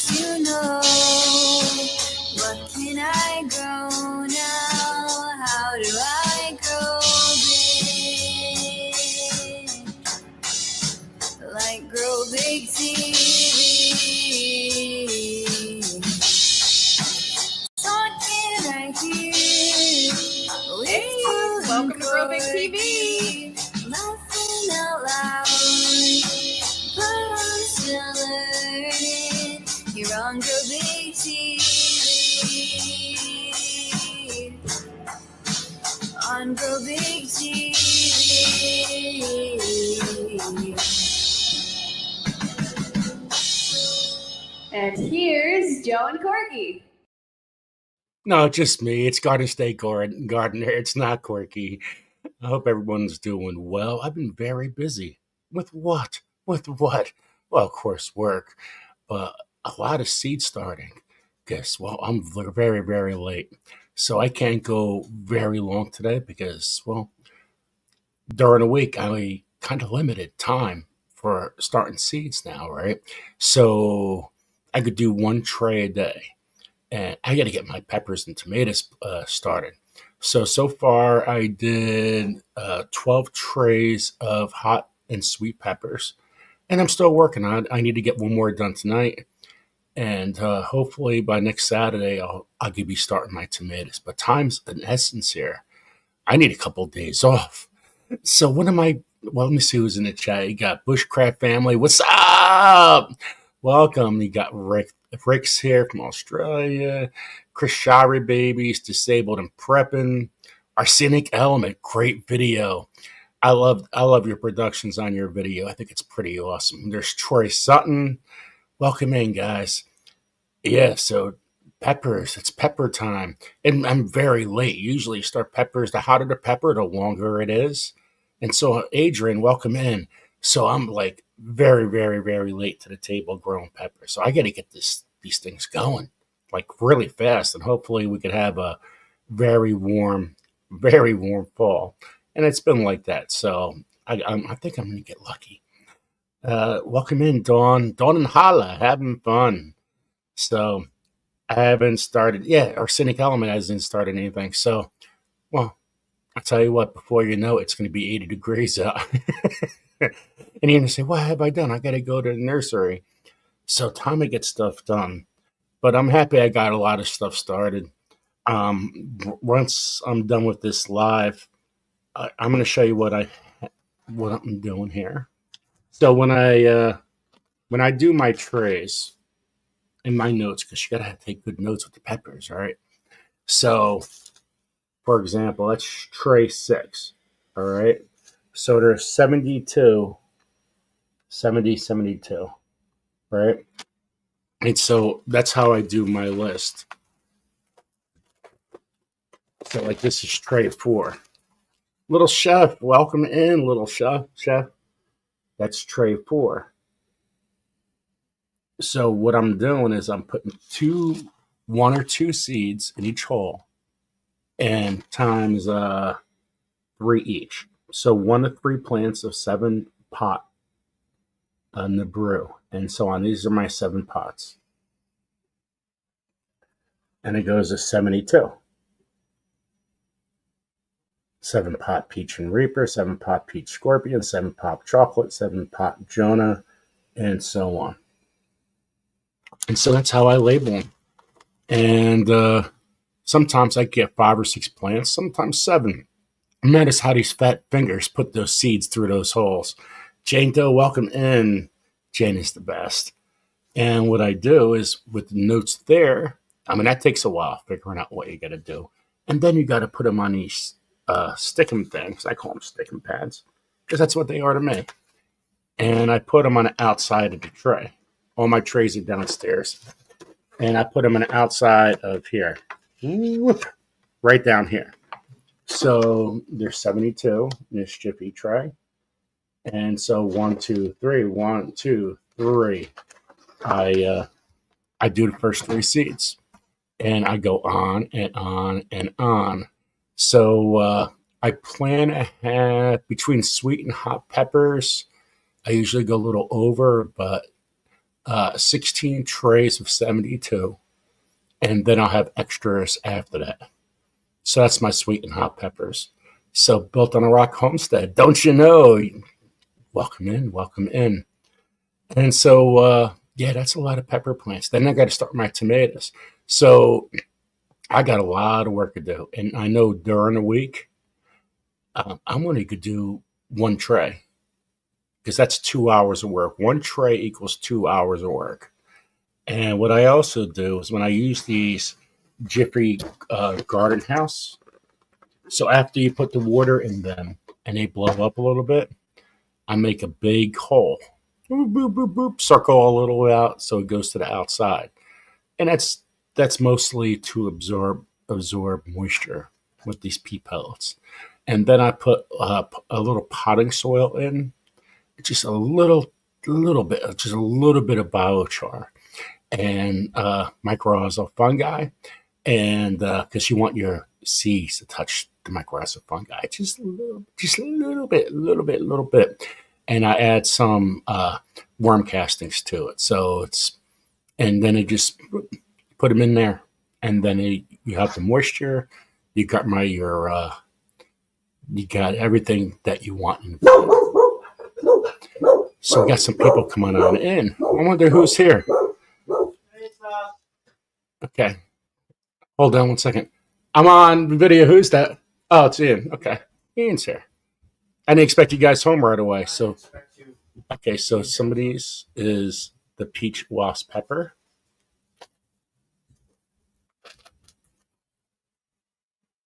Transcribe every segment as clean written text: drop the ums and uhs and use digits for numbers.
guess you know. What can I grow now? How do I grow big? Like grow big TV. Talking right here. Hey, welcome to Grow Big TV. Laughing out loud. But I'm still learning. You're on Grow Big TV. On Grow Big TV. And here's Joe and Corky. No, just me. It's Garden State Gardener. It's not Corky. I hope everyone's doing well. I've been very busy. With what? With what? Well, of course, work. But a lot of seed starting. Well, I'm very, very late. So I can't go very long today because, well, during the week, I kind of limited time for starting seeds now, right? So I could do one tray a day. And I got to get my peppers and tomatoes started. So far, I did 12 trays of hot and sweet peppers. And I'm still working on it. I need to get one more done tonight. And hopefully by next Saturday, I'll be starting my tomatoes. But time's an essence here. I need a couple of days off. So what am I? Well, let me see who's in the chat. You got Bushcraft Family. What's up? Welcome. You got Rick's here from Australia. Chris Shari Babies, Disabled and Prepping. Arsenic Element, great video. I love your productions on your video. I think it's pretty awesome. There's Troy Sutton. Welcome in, guys. Yeah, so peppers. It's pepper time. And I'm very late. Usually you start peppers. The hotter the pepper, the longer it is. And so, Adrian, welcome in. So I'm like very, very, very late to the table growing peppers. So I got to get these things going like really fast. And hopefully we could have a very warm fall. And it's been like that. So I think I'm going to get lucky. Welcome in, Dawn. Dawn and Hala, having fun. So I haven't started. Yeah, Arsenic Element hasn't started anything. So, well, I'll tell you what, before you know it, it's going to be 80 degrees out. And you're going to say, what have I done? I got to go to the nursery. So time to get stuff done. But I'm happy I got a lot of stuff started. Once I'm done with this live, I'm going to show you what I'm doing here. So when I do my trays in my notes, because you got to take good notes with the peppers, all right? So, for example, that's tray 6, all right? So there's 72, right? And so that's how I do my list. So like this is tray 4. Little Chef, welcome in, Little Chef. That's tray 4. So what I'm doing is I'm putting 1 or 2 seeds in each hole and times 3 each. So 1 to 3 plants of 7 pot in the brew and so on. These are my 7 pots. And it goes to 72. 7 pot peach and reaper, 7 pot peach scorpion, 7 pot chocolate, 7 pot Jonah, and so on. And so that's how I label them. And sometimes I get 5 or 6 plants, sometimes 7. And notice how these fat fingers put those seeds through those holes. Jane Doe, welcome in. Jane is the best. And what I do is with the notes there, I mean, that takes a while figuring out what you got to do. And then you got to put them on these stickum things. I call them stickum pads because that's what they are to me. And I put them on the outside of the tray. All my trays are downstairs. And I put them on the outside of here. Right down here. So there's 72 in this Jiffy tray. And so 1, 2, 3, 1, 2, 3. I do the first 3 seeds. And I go on and on and on. So I plan to have between sweet and hot peppers. I usually go a little over, but 16 trays of 72, and then I'll have extras after that. So that's my sweet and hot peppers. So built on a rock homestead, don't you know? Welcome in, welcome in. And so, yeah, that's a lot of pepper plants. Then I got to start my tomatoes. So I got a lot of work to do. And I know during the week, I'm only going to do one tray because that's 2 hours of work. One tray equals 2 hours of work. And what I also do is when I use these Jiffy garden house, so after you put the water in them and they blow up a little bit, I make a big hole, boop, boop, boop, boop, circle a little out so it goes to the outside, and that's mostly to absorb moisture with these pea pellets. And then I put a little potting soil in, just a little bit, just a little bit of biochar and mycorrhizal fungi, and because you want your seeds to touch the mycorrhizal fungi, just a little bit, and I add some worm castings to it. So and then I just put them in there, and then you have the moisture. You got you got everything that you want. So we got some people coming on in. I wonder who's here. Okay. Hold on one second. I'm on video. Who's that? Oh, it's Ian. Okay. Ian's here. I didn't expect you guys home right away. So, okay. So some of these is the peach wasp pepper.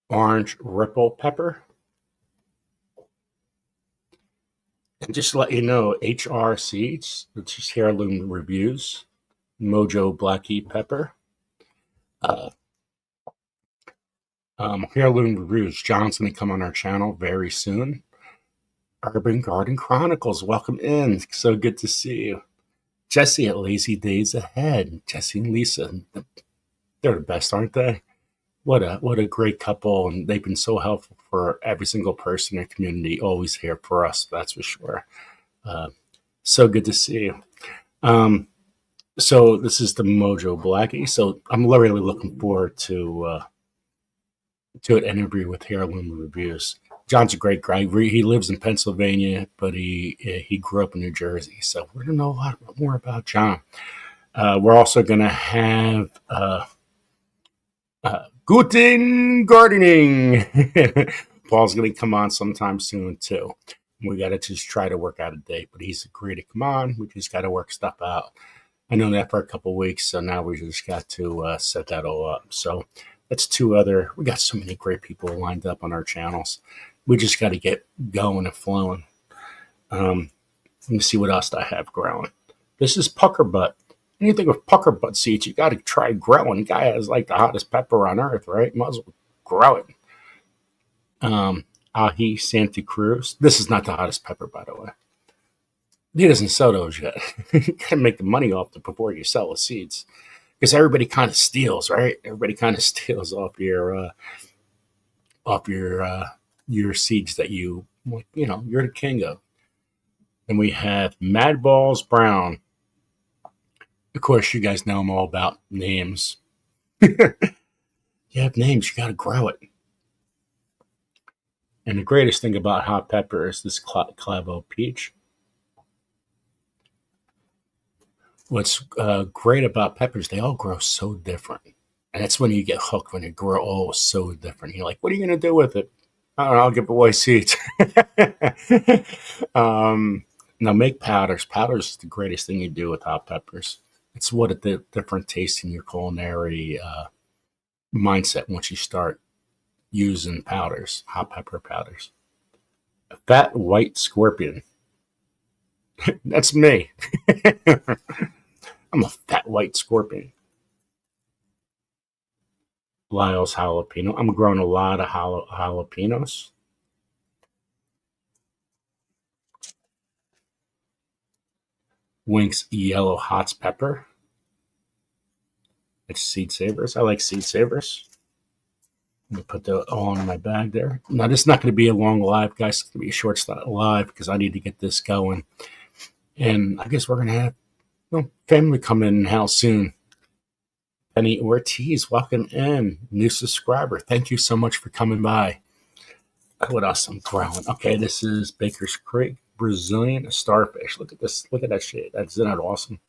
Orange ripple pepper. And just to let you know, HR Seeds, which is Heirloom Reviews, Mojo Blackie Pepper. Heirloom Reviews. John's going to come on our channel very soon. Urban Garden Chronicles, welcome in. So good to see you. Jesse at Lazy Days Ahead. Jesse and Lisa, they're the best, aren't they? What a great couple, and they've been so helpful for every single person in the community. Always here for us, that's for sure. So good to see you. So this is the Mojo Blackie. So I'm really looking forward to an interview with Heirloom Reviews. John's a great guy. He lives in Pennsylvania, but he grew up in New Jersey. So we're going to know a lot more about John. We're also going to have Guten Gardening. Paul's going to come on sometime soon, too. We got to just try to work out a date, but he's agreed to come on. We just got to work stuff out. I know that for a couple of weeks, so now we just got to set that all up. So that's we got so many great people lined up on our channels. We just got to get going and flowing. Let me see what else I have growing. This is pucker butt. Anything with pucker butt seeds, you got to try growing. The guy has like the hottest pepper on earth, right? Might as well grow it. Ahi Santa Cruz. This is not the hottest pepper, by the way. He doesn't sell those yet. You got to make the money off them before you sell the seeds, because everybody kind of steals, right? Everybody kind of steals off your seeds that you're the king of. And we have Mad Balls Brown. Of course, you guys know I'm all about names. You have names, you got to grow it. And the greatest thing about hot pepper is this Clavo Peach. What's great about peppers, they all grow so different. And that's when you get hooked, when they grow all so different. You're like, what are you going to do with it? I don't know, I'll give away seeds. Now make powders. Powders is the greatest thing you do with hot peppers. It's what a different taste in your culinary mindset once you start using powders, hot pepper powders. A fat white scorpion. That's me. I'm a fat white scorpion. Lyle's jalapeno. I'm growing a lot of jalapenos. Wink's yellow hot pepper. It's seed savers. I like seed savers. I'm going to put that all in my bag there. Now, this is not going to be a long live, guys. It's going to be a short live because I need to get this going. And I guess we're going to have Well, family coming in how soon? Penny Ortiz, welcome in. New subscriber. Thank you so much for coming by. What else I'm growing? Okay, this is Baker's Creek, Brazilian starfish. Look at this. Look at that shit. Isn't that awesome?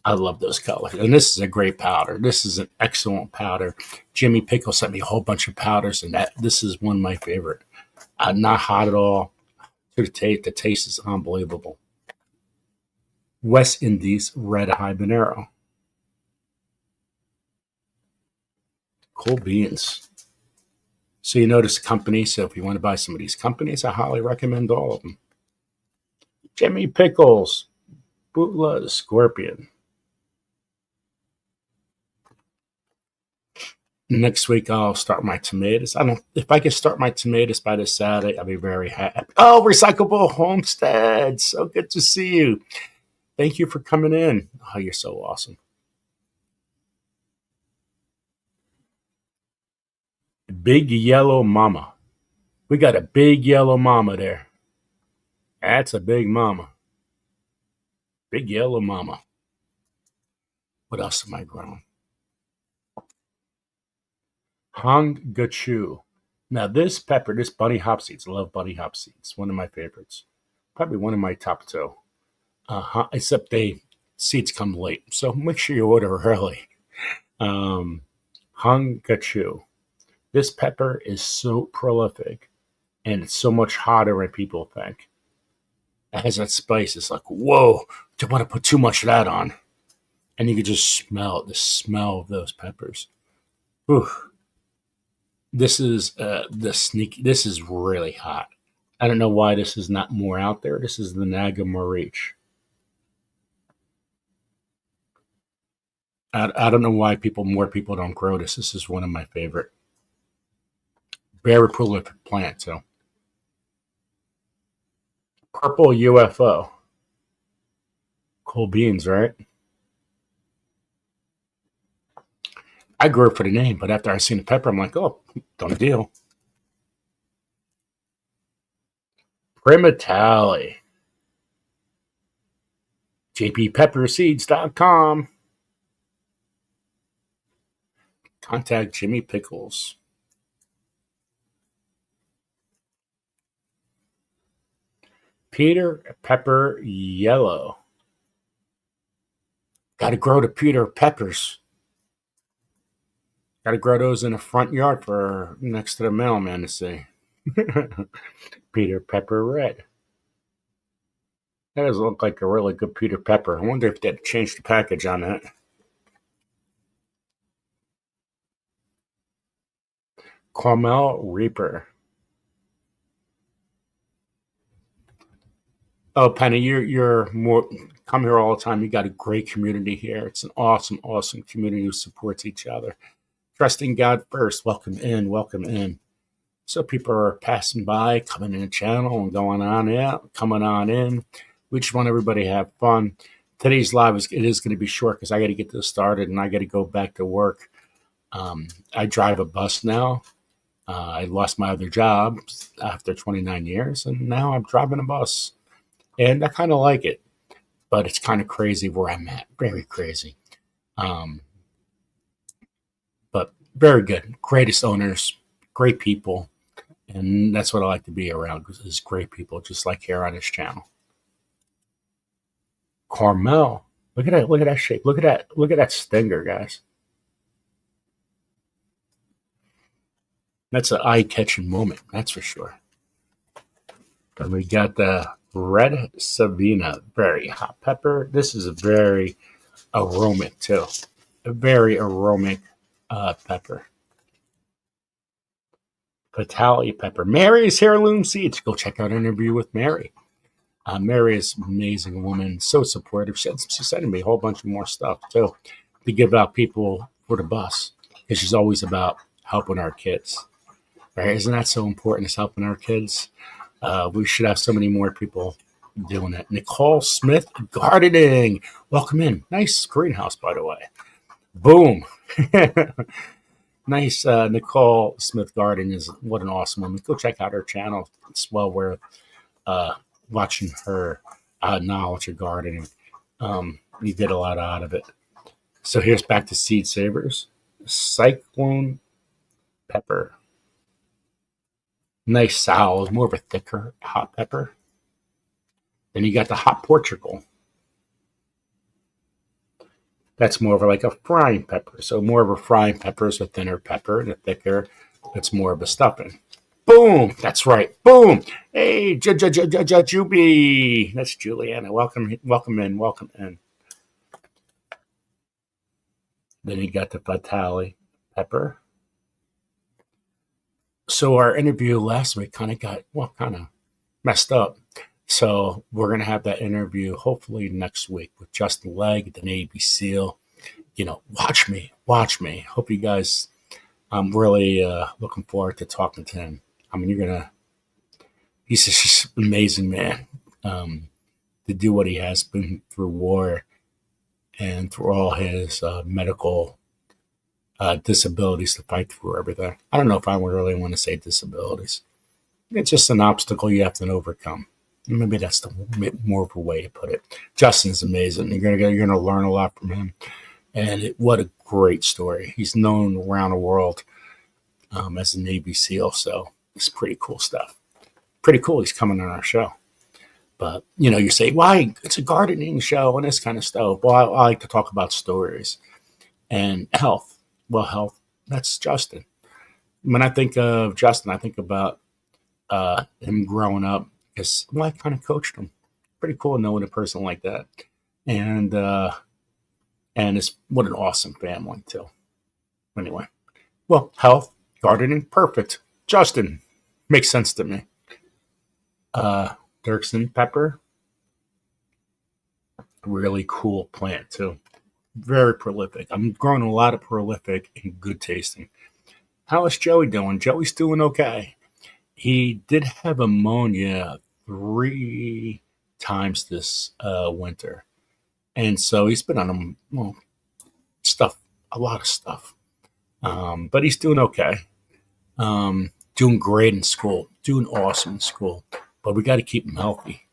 I love those colors. And this is a great powder. This is an excellent powder. Jimmy Pickle sent me a whole bunch of powders, and this is one of my favorite. Not hot at all. The taste is unbelievable. West Indies Red Habanero. Cool beans. So you notice companies. So if you want to buy some of these companies, I highly recommend all of them. Jimmy Pickles, Butla the Scorpion. Next week I'll start my tomatoes. If I can start my tomatoes by this Saturday, I'll be very happy. Oh, Recyclable Homestead. So good to see you. Thank you for coming in. Oh, you're so awesome. Big Yellow Mama. We got a big yellow mama there. That's a big mama. Big yellow mama. What else am I growing? Hong Gachu. Now this pepper, this bunny hop seeds. I love bunny hop seeds. One of my favorites. Probably one of my top two. Except seeds come late. So make sure you order early. Hong Gachu. This pepper is so prolific and it's so much hotter than people think. It has that spice. It's like, whoa, don't want to put too much of that on. And you can just smell the smell of those peppers. Ooh. This is this is really hot. I don't know why this is not more out there. This is the Naga Marich. I don't know why more people don't grow this. This is one of my favorite. Very prolific plant, so. Purple UFO. Cool beans, right? I grew it for the name, but after I seen the pepper, I'm like, oh, done deal. Primatali. jppepperseeds.com. Contact Jimmy Pickles. Peter Pepper Yellow. Got to grow the Peter Peppers. Got to grow those in the front yard for next to the mailman to see. Peter Pepper Red. That does look like a really good Peter Pepper. I wonder if they'd change the package on that. Carmel Reaper. Oh, Penny, you're more come here all the time. You got a great community here. It's an awesome, awesome community who supports each other. Trusting God first. Welcome in, welcome in. So people are passing by, coming in the channel and going on out, coming on in. We just want everybody to have fun. Today's live is going to be short because I got to get this started and I got to go back to work. I drive a bus now. I lost my other job after 29 years, and now I'm driving a bus. And I kind of like it, but it's kind of crazy where I'm at. Very crazy. But very good. Greatest owners, great people. And that's what I like to be around, is great people, just like here on this channel. Carmel. Look at that. Look at that shape. Look at that stinger, guys. That's an eye-catching moment, that's for sure. And we got the red Savina, very hot pepper. This is a very aromatic too. A very aromatic pepper. Patali pepper. Mary's Heirloom Seeds. Go check out an interview with Mary. Mary is an amazing woman, so supportive. She's sending me a whole bunch of more stuff too to give out people for the bus, because she's always about helping our kids. Right? Isn't that so important? Is helping our kids? We should have so many more people doing it. Nicole Smith Gardening. Welcome in. Nice greenhouse, by the way. Boom. Nice. Nicole Smith Garden is what an awesome woman. Go check out her channel. It's well worth watching her knowledge of gardening. You get a lot out of it. So here's back to seed savers. Cyclone pepper. Nice sour, more of a thicker hot pepper. Then you got the hot Portugal. That's more of like a frying pepper. So more of a frying pepper is a thinner pepper, and a thicker, that's more of a stuffing. Boom! That's right. Boom! Hey, Juby. That's Juliana. Welcome in. Then you got the Fatale pepper. So our interview last week kind of messed up. So we're going to have that interview hopefully next week with Justin Legg, the Navy SEAL. Watch me. Hope you guys, I'm really looking forward to talking to him. I mean, he's just an amazing man to do what he has been through war and through all his medical disabilities to fight through everything. I don't know if I would really want to say disabilities. It's just an obstacle you have to overcome. Maybe that's more of a way to put it. Justin's amazing. You're gonna learn a lot from him, and what a great story. He's known around the world as a Navy SEAL, so it's pretty cool stuff. Pretty cool. He's coming on our show. But you say, why? It's a gardening show and this kind of stuff. Well, I like to talk about stories and health. Well, health. That's Justin. When I think of Justin, I think about him growing up. Because I kind of coached him. Pretty cool knowing a person like that, and it's what an awesome family too. Anyway, well, health, gardening, perfect. Justin makes sense to me. Dirksen pepper, really cool plant too. Very prolific. I'm growing a lot of prolific and good tasting. How is Joey doing? Joey's doing okay. He did have pneumonia 3 times this winter. And so he's been on a lot of stuff. But he's doing okay. Doing great in school. Doing awesome in school. But we got to keep him healthy.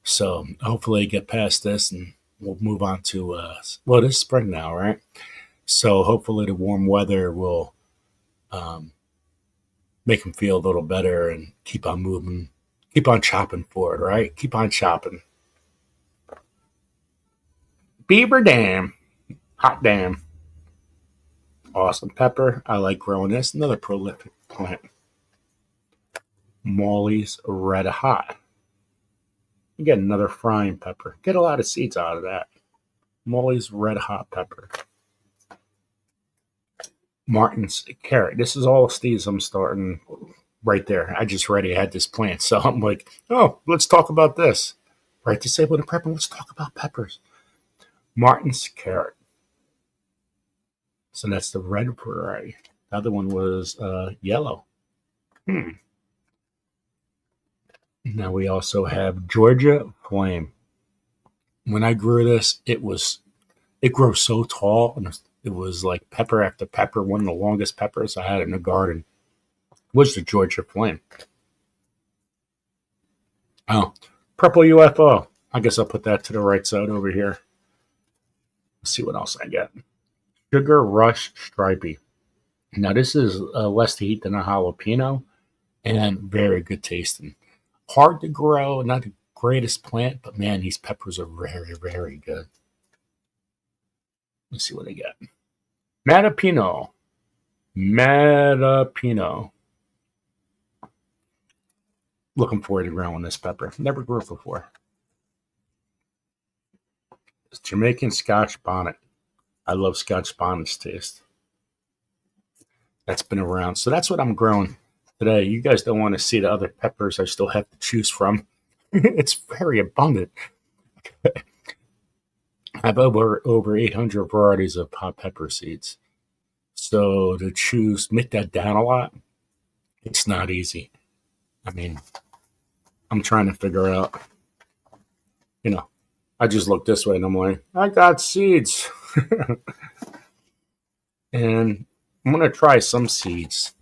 So hopefully get past this and we'll move on to, it is spring now, right? So hopefully the warm weather will make him feel a little better and keep on moving, keep on chopping forward, right? Keep on chopping. Beaver Dam, hot damn. Awesome pepper. I like growing this. Another prolific plant. Molly's Red Hot. You get another frying pepper. Get a lot of seeds out of that. Molly's Red Hot pepper. Martin's carrot. This is all Steve's I'm starting right there. I just already had this plant. So I'm like, oh, let's talk about this. Right, disabled and prepper. Let's talk about peppers. Martin's carrot. So that's the red variety. The other one was yellow. Now we also have Georgia Flame. When I grew this, it grew so tall, and it was like pepper after pepper. One of the longest peppers I had in the garden was the Georgia Flame. Oh, purple UFO. I guess I'll put that to the right side over here. Let's see what else I got. Sugar Rush Stripey. Now this is less to eat than a jalapeno and very good tasting. Hard to grow, not the greatest plant, but man, these peppers are very, very good. Let's see what I got. Matapino. Looking forward to growing this pepper. Never grew it before. It's Jamaican Scotch bonnet. I love Scotch bonnet's taste. That's been around. So that's what I'm growing today. You guys don't want to see the other peppers I still have to choose from. It's very abundant. I have over 800 varieties of hot pepper seeds. So to choose, make that down a lot, it's not easy. I mean, I'm trying to figure out, I just look this way and I'm like, I got seeds. And I'm going to try some seeds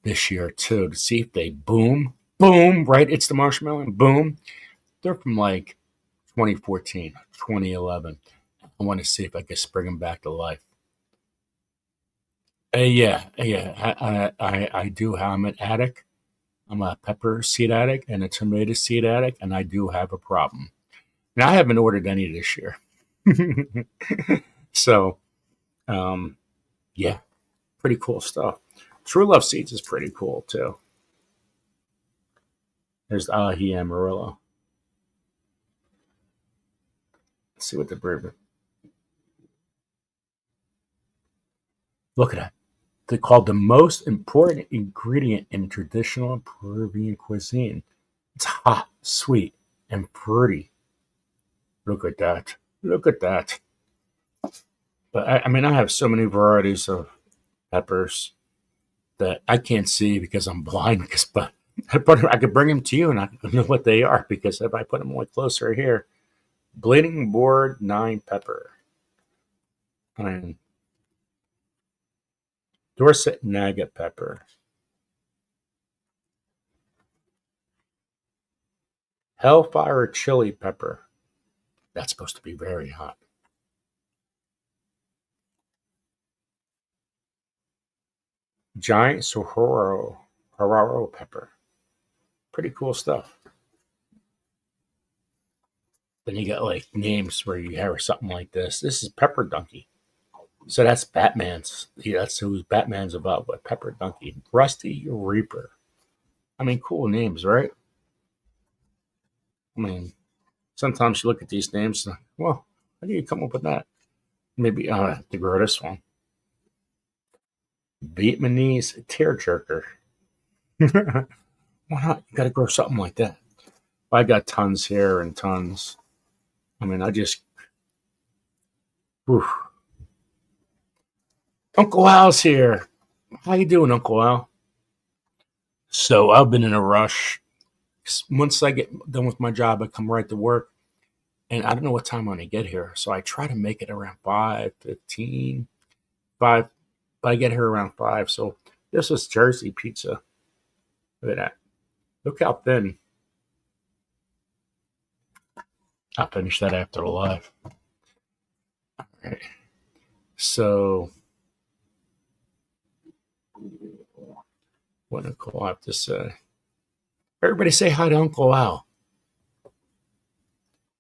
this year too to see if they boom, right? It's the marshmallow, boom. They're from like 2014, 2011. I want to see if I can spring them back to life. Yeah. I do. I'm an addict. I'm a pepper seed addict and a tomato seed addict, and I do have a problem. Now I haven't ordered any this year, so yeah, pretty cool stuff. True Love Seeds is pretty cool too. There's Ahi Amarillo. Let's see what the bird. Look at that. They're called the most important ingredient in traditional Peruvian cuisine. It's hot, sweet, and fruity. Look at that. Look at that. But I mean, I have so many varieties of peppers that I can't see because I'm blind. But I could bring them to you and I know what they are because if I put them way closer here, bleeding board 9 pepper, and Dorset Naga pepper, Hellfire chili pepper. That's supposed to be very hot. Giant Saguaro pepper. Pretty cool stuff. Then you got like names where you have something like this. This is Pepper Donkey. So that's Batman's. Yeah, that's who Batman's about. But Pepper Donkey, Rusty Reaper. I mean, cool names, right? I mean, sometimes you look at these names. Well, how do you come up with that? Maybe to grow this one. Vietnamese tearjerker. Why not? You got to grow something like that. I got tons here and tons. I mean, I just. Whew. Uncle Al's here. How you doing, Uncle Al? So I've been in a rush. Once I get done with my job, I come right to work, and I don't know what time I'm going to get here. So I try to make it around 5:15, 5. But I get here around 5. So this is Jersey pizza. Look at that. Look how thin. I'll finish that after the live. All right. So what Nicole have to say? Everybody say hi to Uncle Al.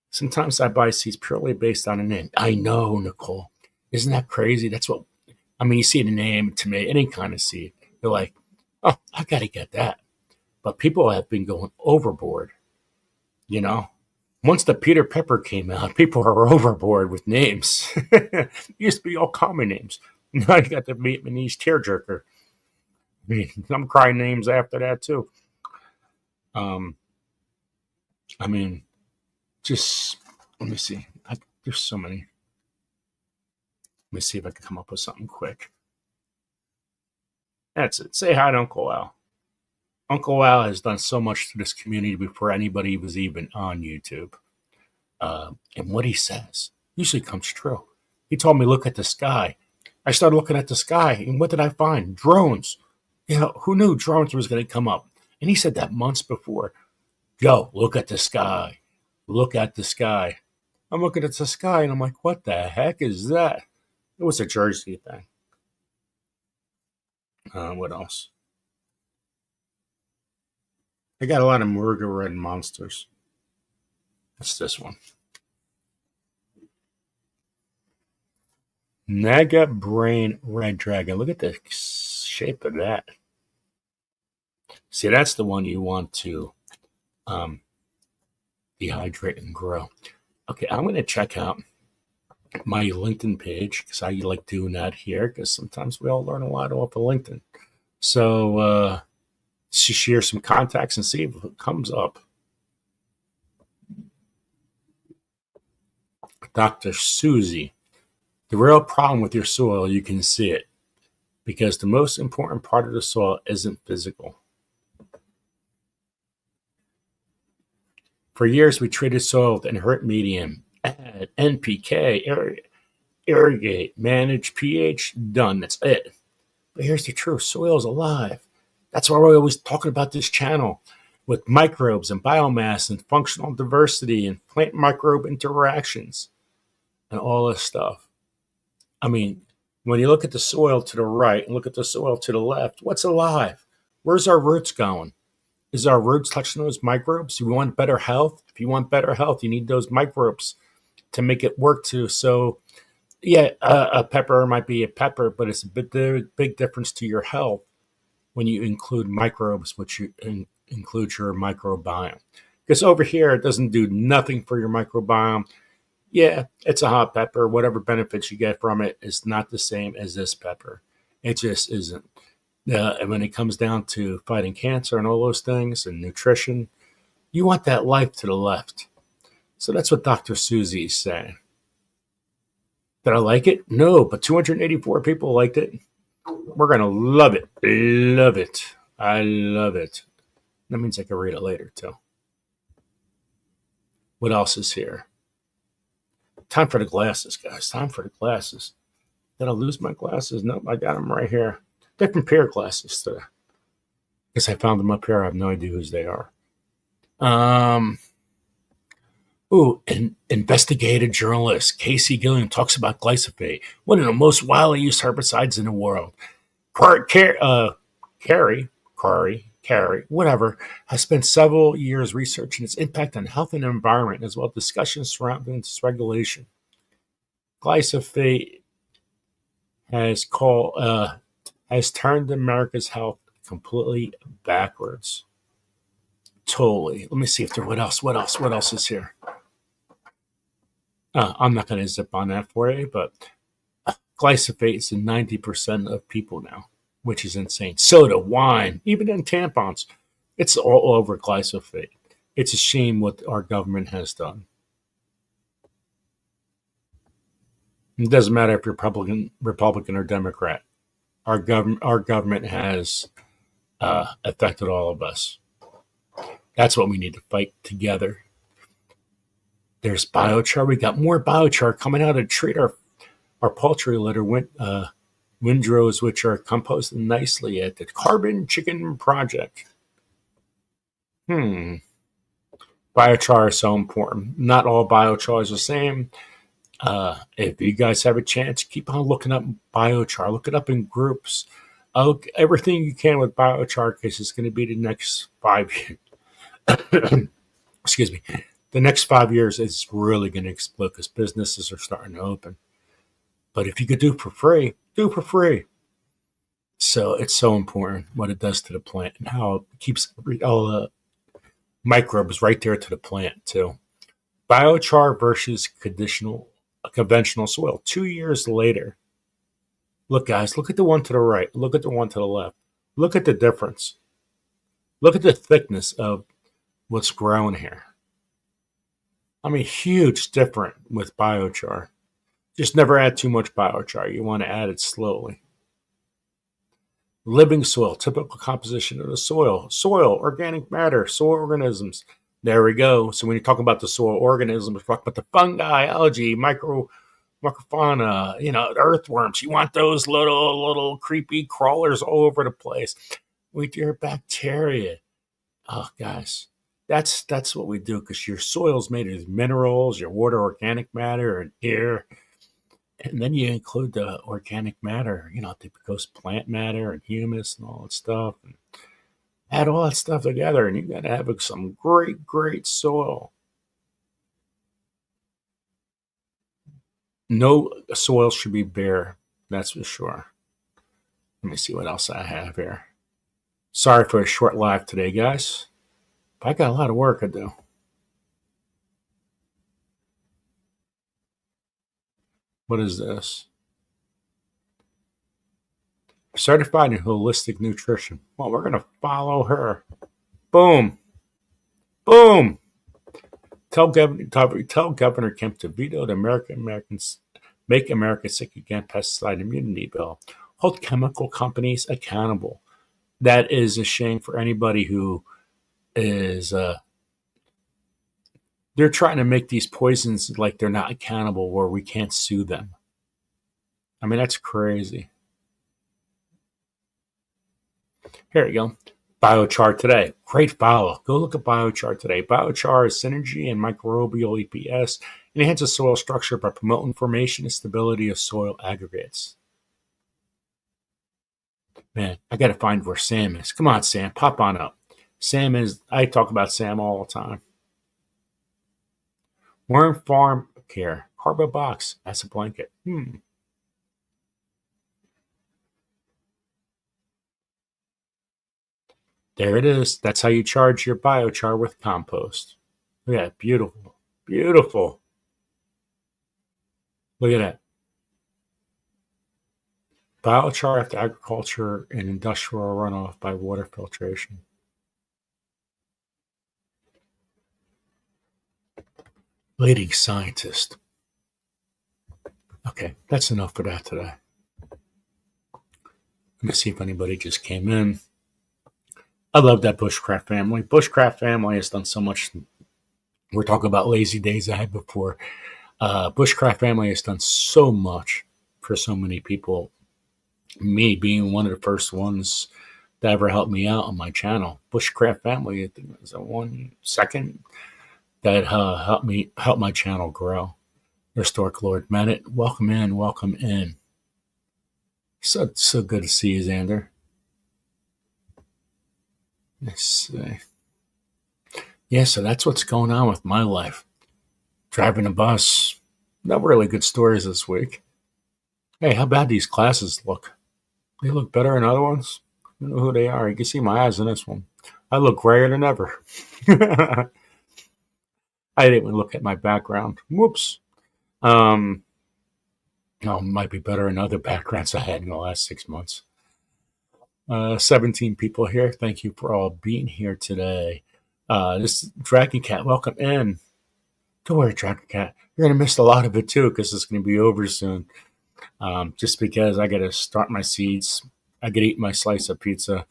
Sometimes I buy seeds purely based on a name. I know, Nicole. Isn't that crazy? That's what I mean. You see the name, tomato, any kind of seed. You're like, oh, I got to get that. But people have been going overboard. You know, once the Peter Pepper came out, people are overboard with names. It used to be all common names. Now you got the Vietnamese tearjerker. I mean, I'm crying names after that too. I mean, just let me see. There's so many. Let me see if I can come up with something quick. That's it. Say hi to Uncle Al. Uncle Al has done so much to this community before anybody was even on YouTube. And what he says usually comes true. He told me, look at the sky. I started looking at the sky, and what did I find? Drones. You know, who knew drones was going to come up? And he said that months before. Yo, look at the sky. Look at the sky. I'm looking at the sky, and I'm like, what the heck is that? It was a Jersey thing. What else? I got a lot of Murga Red Monsters. That's this one. Naga Brain Red Dragon. Look at the shape of that. See, that's the one you want to dehydrate and grow. Okay, I'm going to check out my LinkedIn page because I like doing that here because sometimes we all learn a lot off of LinkedIn. So share some contacts and see if it comes up. Dr. Susie. The real problem with your soil, you can see it because the most important part of the soil isn't physical. For years, we treated soil with inert medium, add NPK, irrigate, manage pH, done. That's it. But here's the truth. Soil is alive. That's why we're always talking about this channel. with microbes and biomass and functional diversity and plant microbe interactions and all this stuff. I mean, when you look at the soil to the right and look at the soil to the left, what's alive? Where's our roots going? Is our roots touching those microbes? Do we want better health? If you want better health, you need those microbes to make it work too. So, yeah, a pepper might be a pepper, but it's a big difference to your health when you include microbes, which includes your microbiome. Because over here, it doesn't do nothing for your microbiome. Yeah, it's a hot pepper. Whatever benefits you get from it is not the same as this pepper. It just isn't. And when it comes down to fighting cancer and all those things and nutrition, you want that life to the left. So that's what Dr. Susie is saying. Did I like it? No, but 284 people liked it. We're going to love it. Love it. I love it. That means I can read it later, too. What else is here? Time for the glasses, guys. Time for the glasses. Did I lose my glasses? Nope, I got them right here. Different pair of glasses today. Because I found them up here. I have no idea whose they are. Investigative journalist Casey Gilliam talks about glyphosate, one of the most widely used herbicides in the world. Carrie, whatever, has spent several years researching its impact on health and environment, as well as discussions surrounding its regulation. Glyphosate has turned America's health completely backwards. Totally. Let me see if there. What else is here? I'm not going to zip on that for you, but glyphosate is in 90% of people now, which is insane. Soda, wine, even in tampons, it's all over glyphosate. It's a shame what our government has done. It doesn't matter if you're Republican or Democrat. Our government has affected all of us. That's what we need to fight together. There's biochar. We got more biochar coming out to treat our poultry litter windrows, which are composted nicely at the Carbon Chicken Project. Biochar is so important. Not all biochar is the same. If you guys have a chance, keep on looking up biochar. Look it up in groups. Look everything you can with biochar, because it's going to be the next 5 years. Excuse me. The next 5 years, it's really going to explode because businesses are starting to open. But if you could do it for free, do it for free. So it's so important what it does to the plant and how it keeps all the microbes right there to the plant too. Biochar versus conventional soil. 2 years later, look, guys, look at the one to the right. Look at the one to the left. Look at the difference. Look at the thickness of what's growing here. I mean, huge difference with biochar. Just never add too much biochar. You want to add it slowly. Living soil, typical composition of the soil. Soil, organic matter, soil organisms. There we go. So when you talk about the soil organisms, we're talking about the fungi, algae, microfauna, the earthworms. You want those little creepy crawlers all over the place with your bacteria. Oh, guys. That's what we do, because your soil's made of minerals, your water, organic matter, and air. And then you include the organic matter, it goes plant matter and humus and all that stuff. And add all that stuff together, and you got to have some great, great soil. No soil should be bare, that's for sure. Let me see what else I have here. Sorry for a short live today, guys. But I got a lot of work to do. What is this? Certified in holistic nutrition. Well, we're going to follow her. Boom. Boom. Tell Governor Kemp to veto the Make America Sick Again pesticide immunity bill. Hold chemical companies accountable. That is a shame for anybody who is they're trying to make these poisons like they're not accountable, where we can't sue them. I mean, that's crazy. Here we go. Biochar today. Great follow. Go look at Biochar today. Biochar is synergy and microbial EPS. It enhances soil structure by promoting formation and stability of soil aggregates. Man, I got to find where Sam is. Come on, Sam. Pop on up. I talk about Sam all the time. Worm Farm Care. Cardboard box. That's a blanket. There it is. That's how you charge your biochar with compost. Look at that. Beautiful. Beautiful. Look at that. Biochar after agriculture and industrial runoff by water filtration. Leading scientist. Okay, that's enough for that today. Let me see if anybody just came in. I love that Bushcraft family. Bushcraft family has done so much. We're talking about lazy days I had before. Bushcraft family has done so much for so many people. Me being one of the first ones that ever helped me out on my channel. Bushcraft family is the one second that helped my channel grow. Historic Lord Manet, welcome in, welcome in. So good to see you, Xander. Let's see. Yeah, so that's what's going on with my life. Driving a bus. No really good stories this week. Hey, how bad these classes look? They look better than other ones. I don't know who they are. You can see my eyes in this one. I look grayer than ever. I didn't even look at my background. Whoops. Might be better than other backgrounds I had in the last 6 months. 17 people here. Thank you for all being here today. This Dragon Cat, welcome in. Don't worry, Dragon Cat. You're going to miss a lot of it too because it's going to be over soon. Just because I got to start my seeds. I got to eat my slice of pizza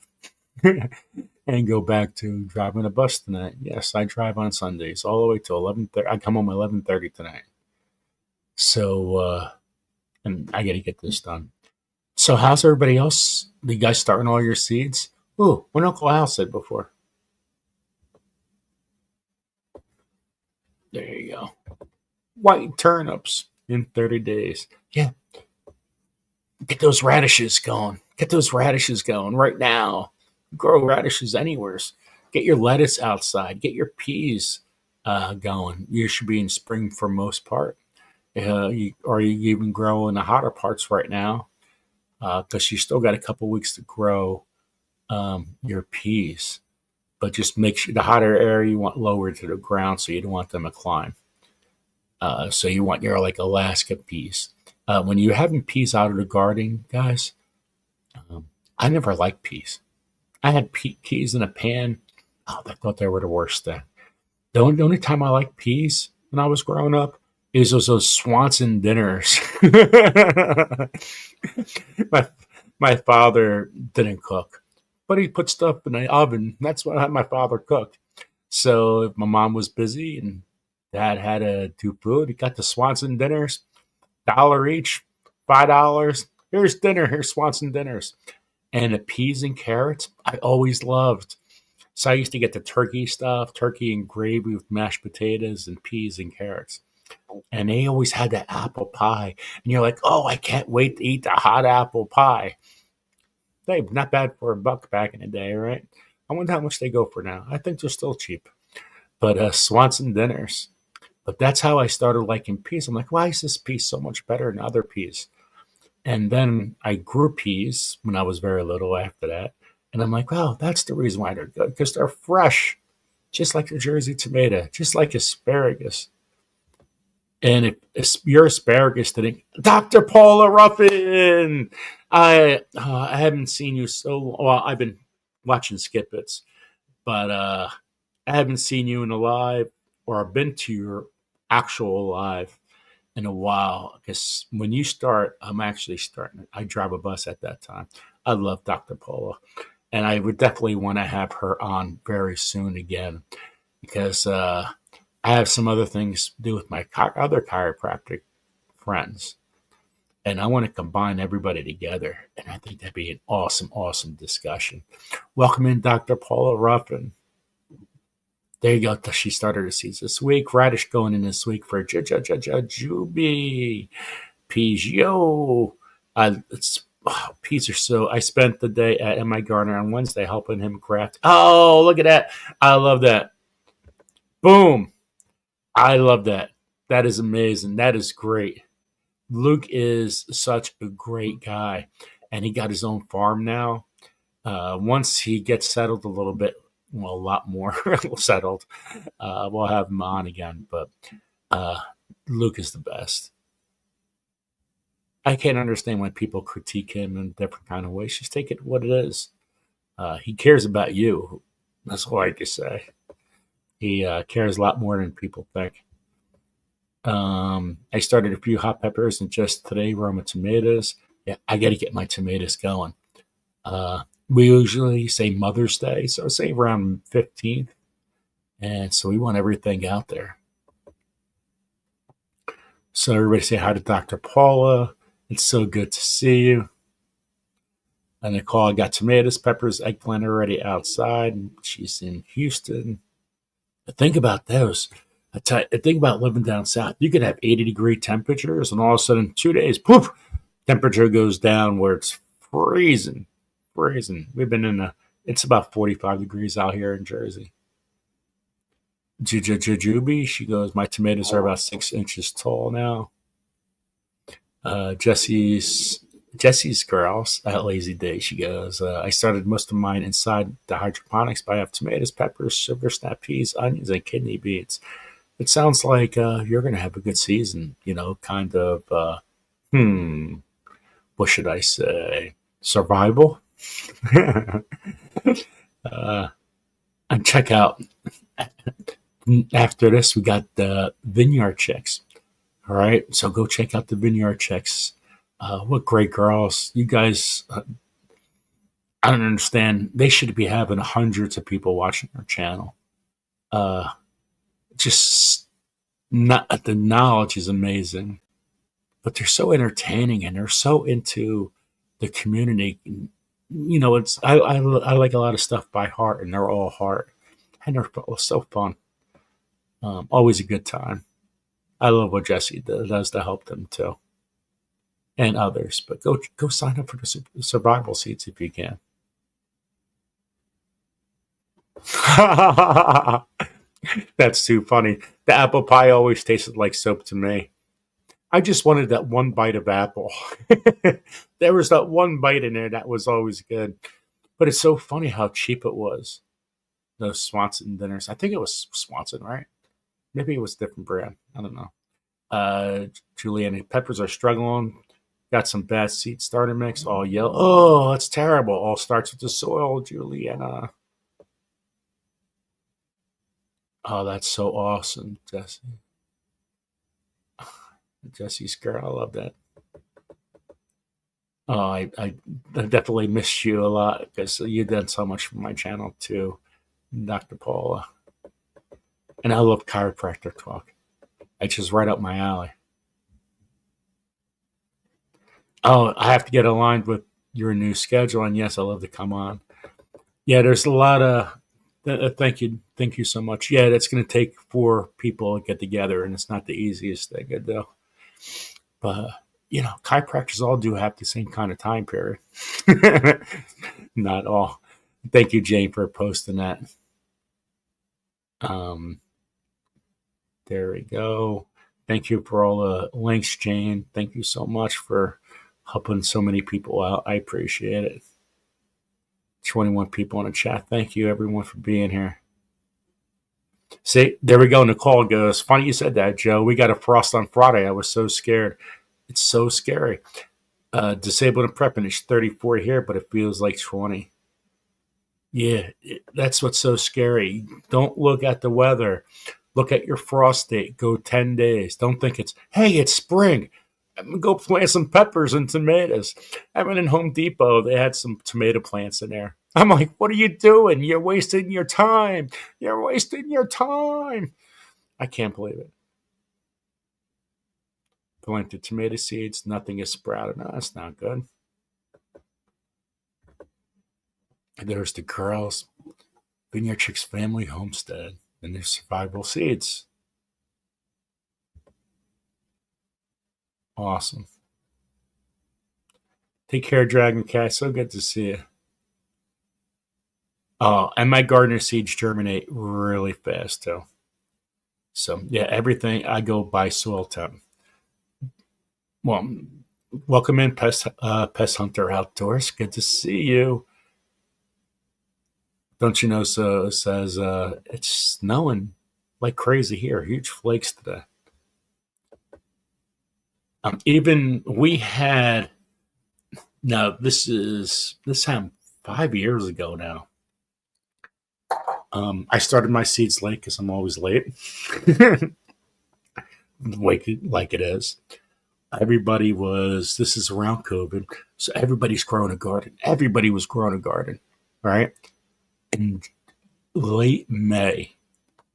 and go back to driving a bus tonight. Yes, I drive on Sundays all the way to 11:30. I come home 11:30 tonight. So, and I got to get this done. So how's everybody else? You guys starting all your seeds? Ooh, what Uncle Al said before. There you go. White turnips in 30 days. Yeah. Get those radishes going. Get those radishes going right now. Grow radishes anywhere. Get your lettuce outside. Get your peas going. You should be in spring for most part. You even grow in the hotter parts right now because you still got a couple weeks to grow your peas. But just make sure the hotter area you want lower to the ground so you don't want them to climb. So you want your like Alaska peas. When you're having peas out of the garden, guys, I never liked peas. I had peas in a pan. Oh, I thought they were the worst thing. The only time I liked peas when I was growing up is those Swanson dinners. my father didn't cook, but he put stuff in the oven. That's what my father cooked. So if my mom was busy and dad had to do food, he got the Swanson dinners, $1 each, $5. Here's dinner. Here's Swanson dinners. And the peas and carrots, I always loved. So I used to get the turkey stuff, turkey and gravy with mashed potatoes and peas and carrots. And they always had that apple pie. And you're like, oh, I can't wait to eat the hot apple pie. They not bad for $1 back in the day, right? I wonder how much they go for now. I think they're still cheap. But Swanson dinners. But that's how I started liking peas. I'm like, why is this pea so much better than other peas? And then I grew peas when I was very little after that. And I'm like, wow, that's the reason why they're good. Because they're fresh, just like a Jersey tomato, just like asparagus. And if your asparagus didn't, Dr. Paula Ruffin, I haven't seen you so well. I've been watching Skip It's, but I haven't seen you in a live or been to your actual live in a while. Because when you start, I'm actually starting. I drive a bus at that time. I love Dr. Paula, and I would definitely want to have her on very soon again because I have some other things to do with my other chiropractic friends. And I want to combine everybody together. And I think that'd be an awesome, awesome discussion. Welcome in Dr. Paula Ruffin. There you go. She started her seeds this week. Radish going in this week for Juby. Peugeot. Peas are so. I spent the day at M.I. Garner on Wednesday helping him craft. Oh, look at that. I love that. Boom. I love that. That is amazing. That is great. Luke is such a great guy, and he got his own farm now. Once he gets settled a little bit, well, a lot more settled, we'll have him on again. But Luke is the best. I can't understand why people critique him in different kind of ways. Just take it what it is. He cares about you. That's all I can say. He cares a lot more than people think. I started a few hot peppers and just today Roma tomatoes. Yeah, I got to get my tomatoes going. We usually say Mother's Day, so say around 15th. And so we want everything out there. So everybody say hi to Dr. Paula. It's so good to see you. And Nicole, I got tomatoes, peppers, eggplant already outside. She's in Houston. Think about those. Think about living down south. You could have 80-degree temperatures, and all of a sudden, 2 days, poof, temperature goes down where it's freezing. Freezing. We've been it's about 45 degrees out here in Jersey. Jujubi, she goes, my tomatoes are about 6 inches tall now. Jesse's girls at Lazy Day, she goes, I started most of mine inside the hydroponics, but I have tomatoes, peppers, sugar snap peas, onions, and kidney beans. It sounds like you're going to have a good season, kind of, what should I say? Survival? And check out, after this, we got the Vineyard Chicks. All right, so go check out the Vineyard Chicks. What great girls. You guys, I don't understand. They should be having hundreds of people watching their channel. Just not the knowledge is amazing, but they're so entertaining and they're so into the community. It's I like a lot of stuff by heart, and they're all heart, and they're so fun. Always a good time. I love what Jesse does to help them too, and others. But go sign up for the survival seats if you can. That's too funny. The apple pie always tasted like soap to me. I just wanted that one bite of apple. There was that one bite in there that was always good. But it's so funny how cheap it was. Those Swanson dinners. I think it was Swanson, right? Maybe it was a different brand. I don't know. Juliana, peppers are struggling. Got some bad seed starter mix. All yellow. Oh, that's terrible. All starts with the soil, Juliana. Oh, that's so awesome, Jesse. Jesse's girl. I love that. Oh, I definitely miss you a lot because you've done so much for my channel too, Dr. Paula. And I love chiropractor talk. It's just right up my alley. Oh, I have to get aligned with your new schedule, and yes, I love to come on. Yeah, there's a lot of. Thank you so much. Yeah, it's going to take 4 people to get together, and it's not the easiest thing to do. But chiropractors all do have the same kind of time period. Not all. Thank you, Jane, for posting that. There we go. Thank you for all the links, Jane. Thank you so much for helping so many people out. I appreciate it. 21 people in the chat. Thank you, everyone, for being here. See, there we go. Nicole goes, funny you said that, Joe. We got a frost on Friday. I was so scared. It's so scary. Disabled and prepping. It's 34 here, but it feels like 20. Yeah, that's what's so scary. Don't look at the weather. Look at your frost date. Go 10 days. Don't think it's spring. I'm going to go plant some peppers and tomatoes. I went in Home Depot. They had some tomato plants in there. I'm like, what are you doing? You're wasting your time. You're wasting your time. I can't believe it. planted tomato seeds. Nothing is sprouted. No, that's not good. And there's the girls. Vineyard Chicks Family Homestead and their survival seeds. Awesome. Take care, Dragon Cat. So good to see you. Oh, and my gardener seeds germinate really fast too. So yeah, everything I go by soil temp. Well, welcome in, Pest Hunter Outdoors. Good to see you. Don't you know? So it says it's snowing like crazy here. Huge flakes today. Even we had. Now this happened 5 years ago now. I started my seeds late because I'm always late, like it is. Everybody was. This is around COVID, so everybody's growing a garden. Everybody was growing a garden, right? In late May,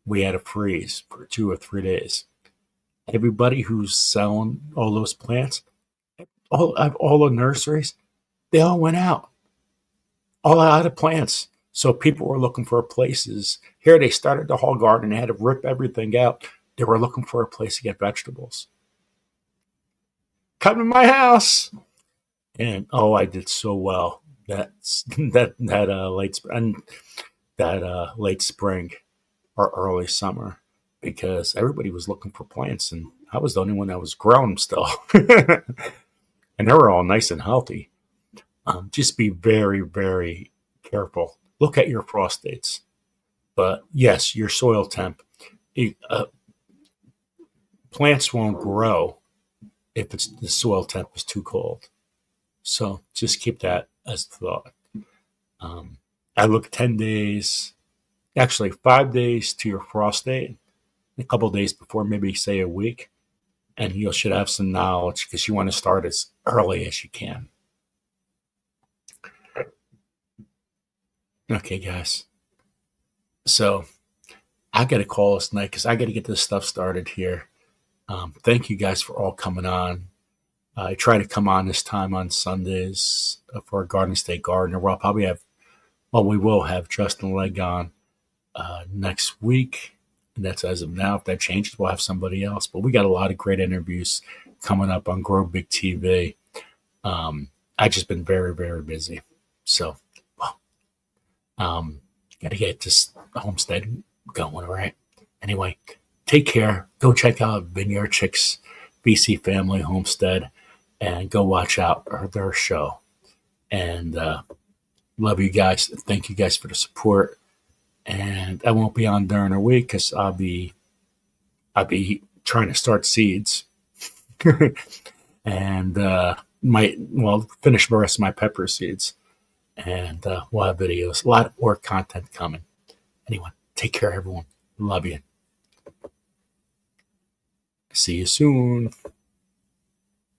we had a freeze for 2 or 3 days. Everybody who's selling all those plants, all the nurseries, they all went out, all out of plants. So people were looking for places. Here they started the whole garden. They had to rip everything out. They were looking for a place to get vegetables. Come to my house, and oh, I did so well. That's late spring or early summer because everybody was looking for plants, and I was the only one that was growing still, and they were all nice and healthy. Just be very, very careful. Look at your frost dates. But yes, your soil temp. Plants won't grow if the soil temp is too cold. So just keep that as a thought. I look 10 days, actually 5 days to your frost date, a couple of days before, maybe say a week, and you should have some knowledge because you want to start as early as you can. Okay, guys. So I got to call this night because I got to get this stuff started here. Thank you guys for all coming on. I try to come on this time on Sundays for a Garden State Gardener. We will have Justin Legg on next week. And that's as of now. If that changes, we'll have somebody else. But we got a lot of great interviews coming up on Grow Big TV. I've just been very, very busy. So, got to get this homestead going, all right? Anyway, take care. Go check out Vineyard Chicks BC Family Homestead and go watch out their show. And love you guys. Thank you guys for the support. And I won't be on during the week because I'll be trying to start seeds and finish the rest of my pepper seeds. And we'll have videos, a lot more content coming. Anyway, take care, everyone. Love you. See you soon.